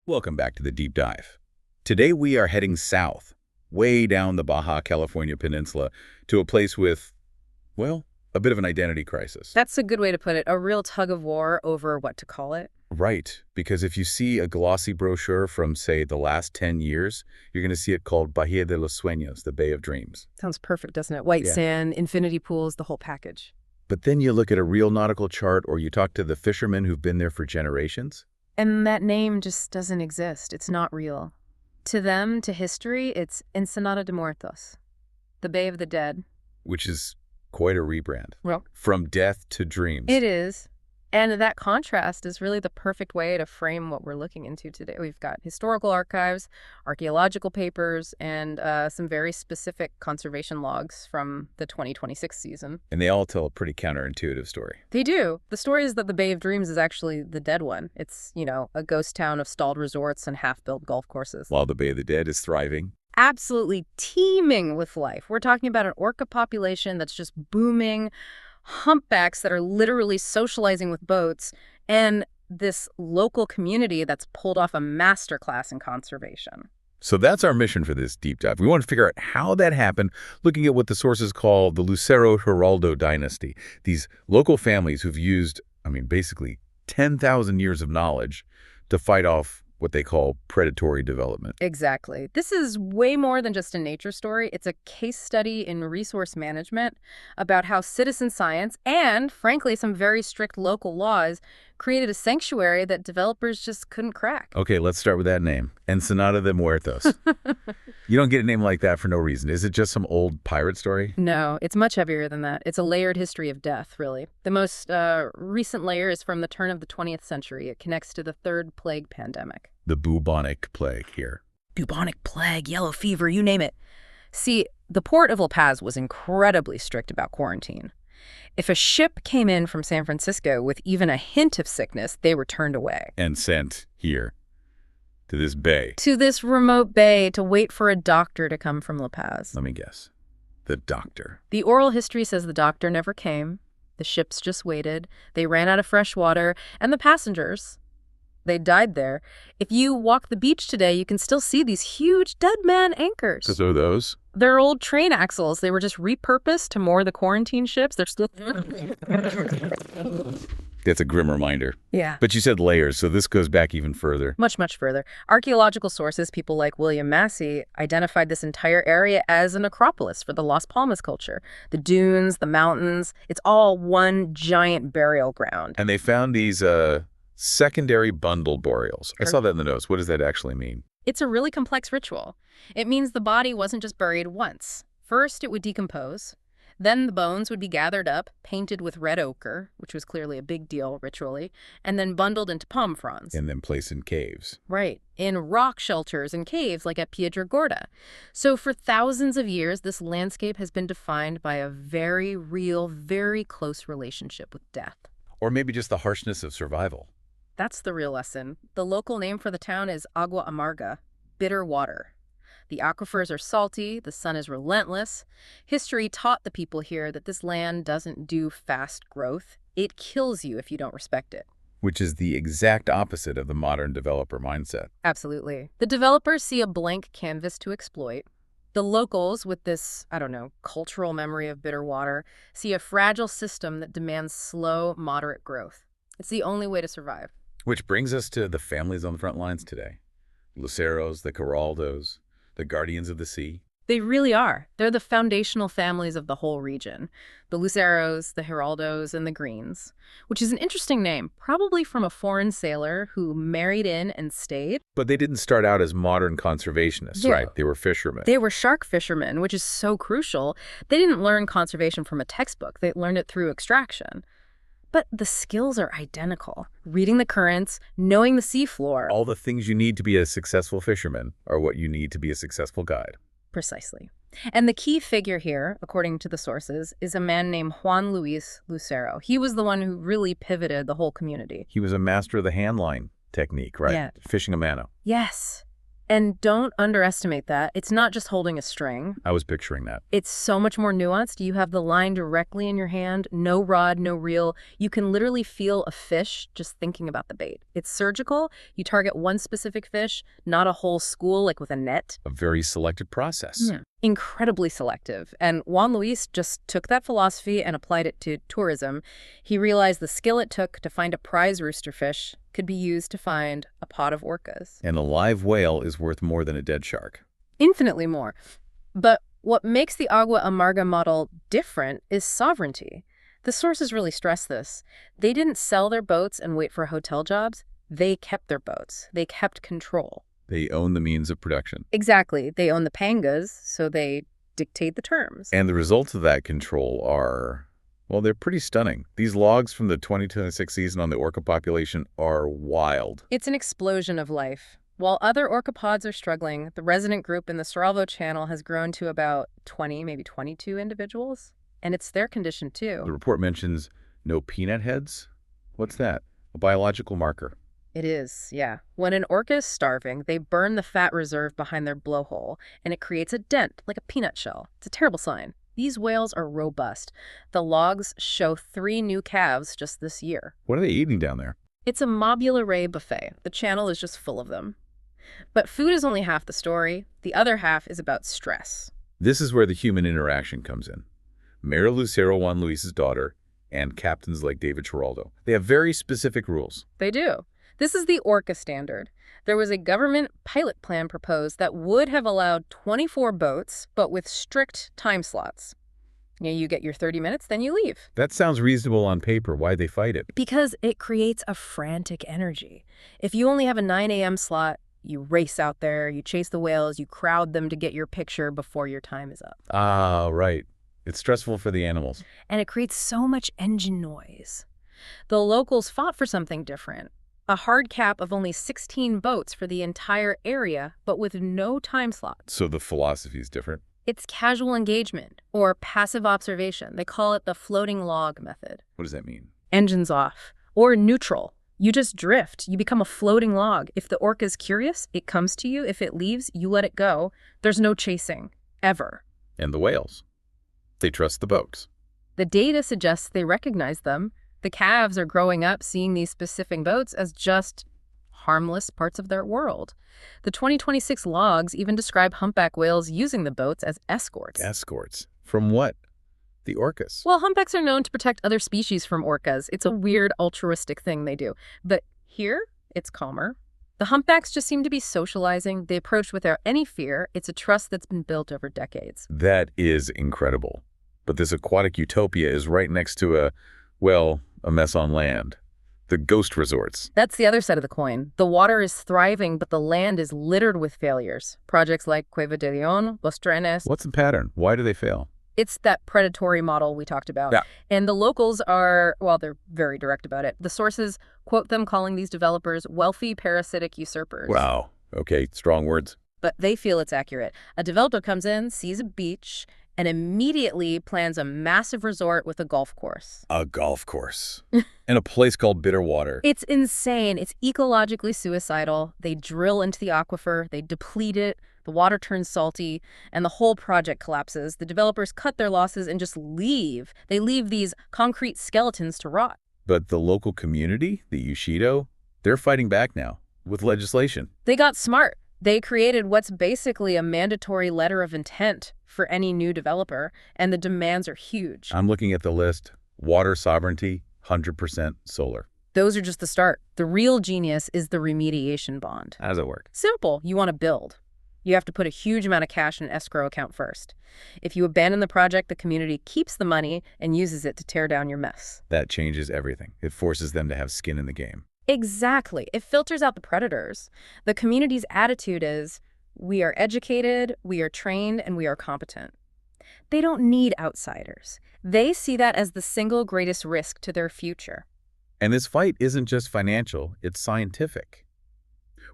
Welcome back to the Deep Dive. Today we are heading south, way down the Baja California Peninsula, to a place with, well, a bit of an identity crisis. That's a good way to put it. A real tug of war over what to call it. Right, because if you see a glossy brochure from, say, the last 10 years, you're going to see it called Bahía de los Sueños, the Bay of Dreams. Sounds perfect, doesn't it? White sand, infinity pools, the whole package. But then you look at a real nautical chart or you talk to the fishermen who've been there for generations. And that name just doesn't exist. It's not real. To them, to history, it's Ensenada de Muertos, the Bay of the Dead. Which is quite a rebrand. Well, from death to dreams. it is. And that contrast is really the perfect way to frame what we're looking into today. We've got historical archives, archaeological papers, and some very specific conservation logs from the 2026 season. And they all tell a pretty counterintuitive story. They do. The story is that the Bay of Dreams is actually the dead one. It's, a ghost town of stalled resorts and half-built golf courses. While the Bay of the Dead is thriving. Absolutely teeming with life. We're talking about an orca population that's just booming, humpbacks that are literally socializing with boats, and this local community that's pulled off a masterclass in conservation. So that's our mission for this deep dive. We want to figure out how that happened, looking at what the sources call the Lucero-Giraldo dynasty. These local families who've used, basically 10,000 years of knowledge to fight off what they call predatory development. Exactly. This is way more than just a nature story. It's a case study in resource management about how citizen science and, frankly, some very strict local laws created a sanctuary that developers just couldn't crack. Okay, let's start with that name. Ensenada de Muertos. You don't get a name like that for no reason. Is it just some old pirate story? No, it's much heavier than that. It's a layered history of death, really. The most recent layer is from the turn of the 20th century. It connects to the third plague pandemic. The bubonic plague here. Bubonic plague, yellow fever, you name it. See, the port of La Paz was incredibly strict about quarantine. If a ship came in from San Francisco with even a hint of sickness, they were turned away. And sent here, to this bay. To this remote bay to wait for a doctor to come from La Paz. Let me guess. The doctor. The oral history says the doctor never came. The ships just waited. They ran out of fresh water. And the passengers, they died there. If you walk the beach today, you can still see these huge dead man anchors. So are those? They're old train axles. They were just repurposed to moor the quarantine ships. They're still... That's a grim reminder. Yeah. But you said layers, so this goes back even further. Much, much further. Archaeological sources, people like William Massey, identified this entire area as a necropolis for the Las Palmas culture. The dunes, the mountains, it's all one giant burial ground. And they found these secondary bundle burials. I saw that in the notes. What does that actually mean? It's a really complex ritual. It means the body wasn't just buried once. First, it would decompose. Then the bones would be gathered up, painted with red ochre, which was clearly a big deal ritually, and then bundled into palm fronds. And then placed in caves. Right, in rock shelters and caves like at Piedra Gorda. So for thousands of years, this landscape has been defined by a very real, very close relationship with death. Or maybe just the harshness of survival. That's the real lesson. The local name for the town is Agua Amarga, bitter water. The aquifers are salty, the sun is relentless. History taught the people here that this land doesn't do fast growth. It kills you if you don't respect it. Which is the exact opposite of the modern developer mindset. Absolutely. The developers see a blank canvas to exploit. The locals, with this, cultural memory of bitter water, see a fragile system that demands slow, moderate growth. It's the only way to survive. Which brings us to the families on the front lines today. Luceros, the Giraldos, the guardians of the sea. They really are. They're the foundational families of the whole region. The Luceros, the Giraldos, and the Greens, which is an interesting name, probably from a foreign sailor who married in and stayed. But they didn't start out as modern conservationists, right? They were fishermen. They were shark fishermen, which is so crucial. They didn't learn conservation from a textbook. They learned it through extraction. But the skills are identical. Reading the currents, knowing the seafloor. All the things you need to be a successful fisherman are what you need to be a successful guide. Precisely. And the key figure here, according to the sources, is a man named Juan Luis Lucero. He was the one who really pivoted the whole community. He was a master of the handline technique, right? Yeah. Fishing a mano. Yes. And don't underestimate that. It's not just holding a string. I was picturing that. It's so much more nuanced. You have the line directly in your hand, no rod, no reel. You can literally feel a fish just thinking about the bait. It's surgical. You target one specific fish, not a whole school like with a net. A very selective process. Incredibly selective. And Juan Luis just took that philosophy and applied it to tourism. He realized the skill it took to find a prize roosterfish could be used to find a pod of orcas. And a live whale is worth more than a dead shark. Infinitely more. But what makes the Agua Amarga model different is sovereignty. The sources really stress this. They didn't sell their boats and wait for hotel jobs. They kept their boats. They kept control. They own the means of production. Exactly. They own the pangas, so they dictate the terms. And the results of that control are, well, they're pretty stunning. These logs from the 2026 season on the orca population are wild. It's an explosion of life. While other orca pods are struggling, the resident group in the Cerralvo channel has grown to about 20, maybe 22 individuals. And it's their condition, too. The report mentions no peanut heads. What's that? A biological marker. It is, yeah. When an orca is starving, they burn the fat reserve behind their blowhole, and it creates a dent, like a peanut shell. It's a terrible sign. These whales are robust. The logs show 3 new calves just this year. What are they eating down there? It's a mobula ray buffet. The channel is just full of them. But food is only half the story. The other half is about stress. This is where the human interaction comes in. Mayor Lucero Juan Luis's daughter and captains like David Cerralvo. They have very specific rules. They do. This is the orca standard. There was a government pilot plan proposed that would have allowed 24 boats, but with strict time slots. You get your 30 minutes, then you leave. That sounds reasonable on paper. Why'd they fight it? Because it creates a frantic energy. If you only have a 9 a.m. slot, you race out there, you chase the whales, you crowd them to get your picture before your time is up. Ah, right. It's stressful for the animals. And it creates so much engine noise. The locals fought for something different. A hard cap of only 16 boats for the entire area, but with no time slot. So the philosophy is different? It's casual engagement, or passive observation. They call it the floating log method. What does that mean? Engines off. Or neutral. You just drift. You become a floating log. If the orca's curious, it comes to you. If it leaves, you let it go. There's no chasing. Ever. And the whales? They trust the boats. The data suggests they recognize them. The calves are growing up seeing these specific boats as just harmless parts of their world. The 2026 logs even describe humpback whales using the boats as escorts. Escorts? From what? The orcas? Well, humpbacks are known to protect other species from orcas. It's a weird altruistic thing they do. But here, it's calmer. The humpbacks just seem to be socializing. They approach without any fear. It's a trust that's been built over decades. That is incredible. But this aquatic utopia is right next to a mess on land. The ghost resorts. That's the other side of the coin. The water is thriving, but the land is littered with failures. Projects like Cueva de León, Los Trenes. What's the pattern? Why do they fail? It's that predatory model we talked about. Yeah. And the locals are, well, they're very direct about it. The sources quote them calling these developers wealthy parasitic usurpers. Wow. Okay, strong words. But they feel it's accurate. A developer comes in, sees a beach, and immediately plans a massive resort with a golf course. A golf course. And a place called Bitterwater. It's insane. It's ecologically suicidal. They drill into the aquifer, they deplete it, the water turns salty, and the whole project collapses. The developers cut their losses and just leave. They leave these concrete skeletons to rot. But the local community, the Yushido, they're fighting back now with legislation. They got smart. They created what's basically a mandatory letter of intent for any new developer, and the demands are huge. I'm looking at the list. Water sovereignty, 100% solar. Those are just the start. The real genius is the remediation bond. How does it work? Simple. You want to build. You have to put a huge amount of cash in an escrow account first. If you abandon the project, the community keeps the money and uses it to tear down your mess. That changes everything. It forces them to have skin in the game. Exactly. It filters out the predators. The community's attitude is, we are educated, we are trained, and we are competent. They don't need outsiders. They see that as the single greatest risk to their future. And this fight isn't just financial, it's scientific.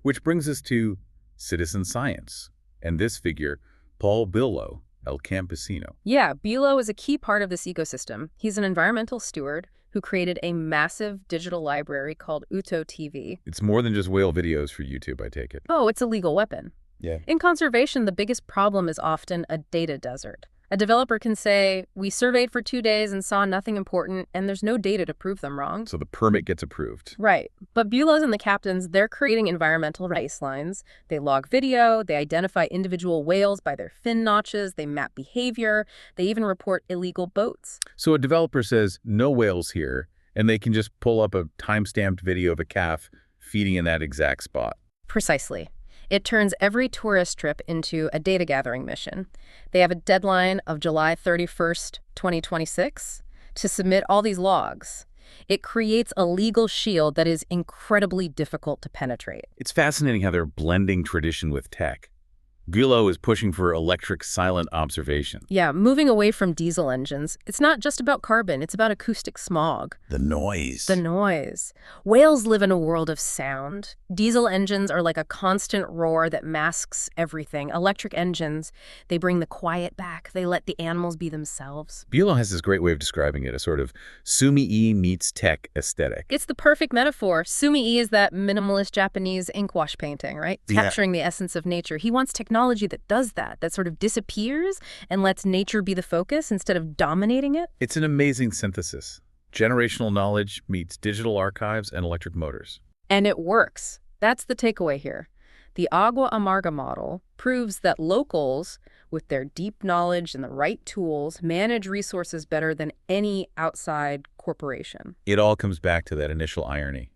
Which brings us to citizen science, and this figure, Paul Billow, El Campesino. Yeah, Billow is a key part of this ecosystem. He's an environmental steward who created a massive digital library called Uto TV. It's more than just whale videos for YouTube, I take it. Oh, it's a legal weapon. Yeah. In conservation, the biggest problem is often a data desert. A developer can say, we surveyed for 2 days and saw nothing important, and there's no data to prove them wrong. So the permit gets approved. Right. But bureaus and the captains, they're creating environmental baselines. They log video, they identify individual whales by their fin notches, they map behavior, they even report illegal boats. So a developer says, no whales here, and they can just pull up a time-stamped video of a calf feeding in that exact spot. Precisely. It turns every tourist trip into a data gathering mission. They have a deadline of July 31st, 2026 to submit all these logs. It creates a legal shield that is incredibly difficult to penetrate. It's fascinating how they're blending tradition with tech. Guillot is pushing for electric silent observation. Yeah, moving away from diesel engines. It's not just about carbon, it's about acoustic smog. The noise. The noise. Whales live in a world of sound. Diesel engines are like a constant roar that masks everything. Electric engines, they bring the quiet back. They let the animals be themselves. Guillot has this great way of describing it, a sort of sumi-e meets tech aesthetic. It's the perfect metaphor. Sumi-e is that minimalist Japanese ink wash painting, right? Yeah. Capturing the essence of nature. He wants technology that does that sort of disappears and lets nature be the focus instead of dominating it. It's an amazing synthesis. Generational knowledge meets digital archives and electric motors. And it works. That's the takeaway here. The Agua Amarga model proves that locals, with their deep knowledge and the right tools, manage resources better than any outside corporation. It all comes back to that initial irony,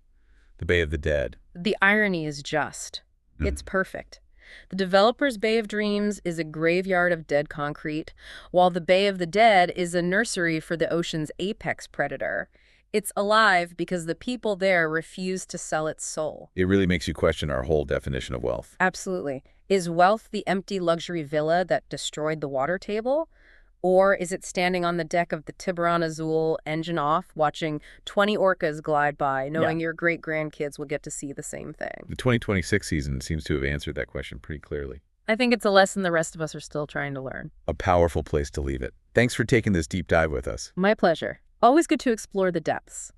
the Bay of the Dead. The irony is just. It's perfect. The developer's Bay of Dreams is a graveyard of dead concrete, while the Bay of the Dead is a nursery for the ocean's apex predator. It's alive because the people there refuse to sell its soul. It really makes you question our whole definition of wealth. Absolutely. Is wealth the empty luxury villa that destroyed the water table? Or is it standing on the deck of the Tiburon Azul, engine off, watching 20 orcas glide by, knowing your great-grandkids will get to see the same thing? The 2026 season seems to have answered that question pretty clearly. I think it's a lesson the rest of us are still trying to learn. A powerful place to leave it. Thanks for taking this deep dive with us. My pleasure. Always good to explore the depths.